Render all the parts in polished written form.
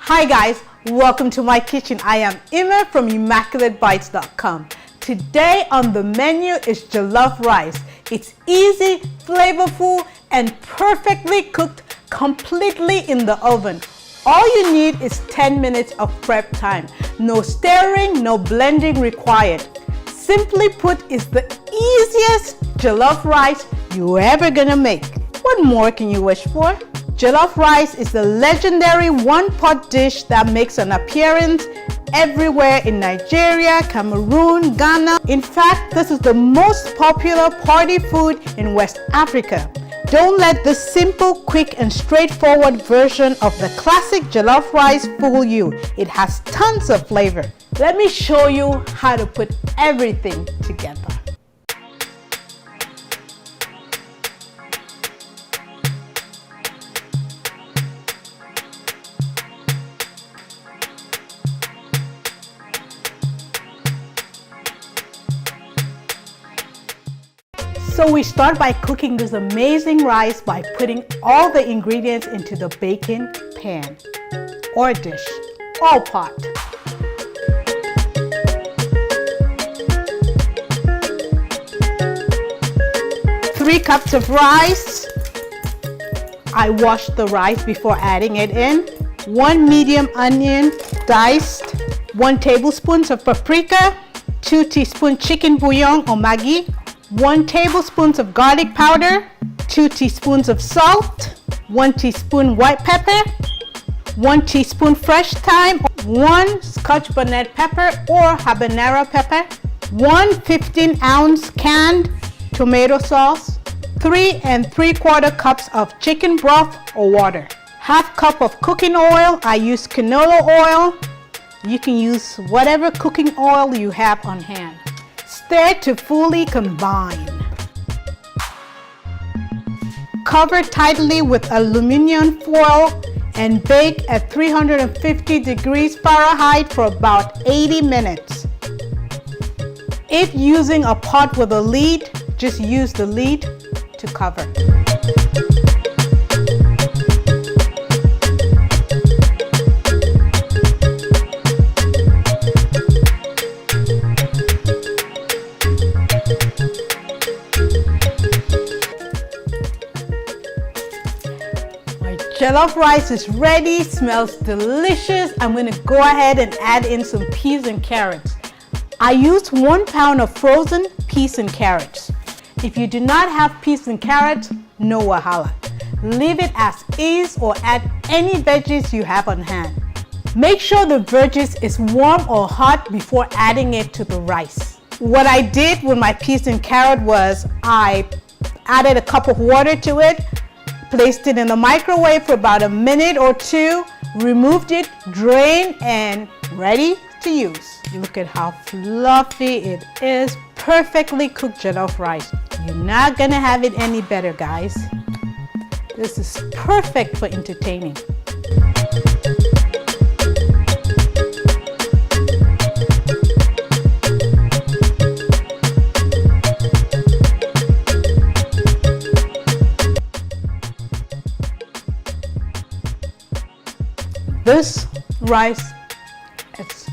Hi guys, welcome to my kitchen. I am Ima from ImmaculateBites.com. Today on the menu is jollof rice. It's easy, flavorful, and perfectly cooked completely in the oven. All you need is 10 minutes of prep time. No stirring, no blending required. Simply put, it's the easiest jollof rice you're ever gonna make. What more can you wish for? Jollof rice is the legendary one-pot dish that makes an appearance everywhere in Nigeria, Cameroon, Ghana. In fact, this is the most popular party food in West Africa. Don't let this simple, quick, and straightforward version of the classic jollof rice fool you. It has tons of flavor. Let me show you how to put everything together. So we start by cooking this amazing rice by putting all the ingredients into the baking pan or dish or pot. Three cups of rice. I wash the rice before adding it in. 1 medium onion diced. 1 tablespoon of paprika. 2 teaspoons chicken bouillon or Maggi. 1 tablespoon of garlic powder, 2 teaspoons of salt, 1 teaspoon white pepper, 1 teaspoon fresh thyme, 1 scotch bonnet pepper or habanero pepper, 1 15-ounce canned tomato sauce, 3 3/4 cups of chicken broth or water, half cup of cooking oil. I use canola oil. You can use whatever cooking oil you have on hand. Stir to fully combine. Cover tightly with aluminum foil and bake at 350 degrees Fahrenheit for about 80 minutes. If using a pot with a lid, just use the lid to cover. Jollof rice is ready, smells delicious. I'm going to go ahead and add in some peas and carrots. I used 1 pound of frozen peas and carrots. If you do not have peas and carrots, no wahala. Leave it as is or add any veggies you have on hand. Make sure the veggies is warm or hot before adding it to the rice. What I did with my peas and carrot was I added a cup of water to it, placed it in the microwave for about a minute or two, removed it, drained, and ready to use. Look at how fluffy it is. Perfectly cooked jollof rice. You're not gonna have it any better, guys. This is perfect for entertaining. This rice is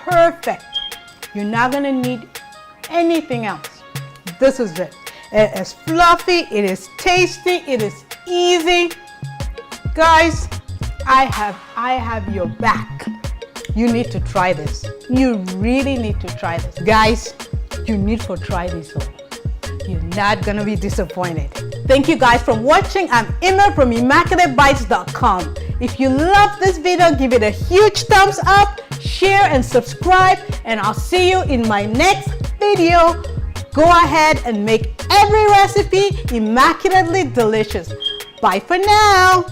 perfect. You're not gonna need anything else. This is it. It is fluffy, it is tasty, it is easy. Guys, I have your back. You need to try this. You really need to try this. Guys, you need to try this one. You're not gonna be disappointed. Thank you guys for watching. I'm Ima from ImmaculateBites.com. If you love this video, give it a huge thumbs up, share and subscribe, and I'll see you in my next video. Go ahead and make every recipe immaculately delicious. Bye for now.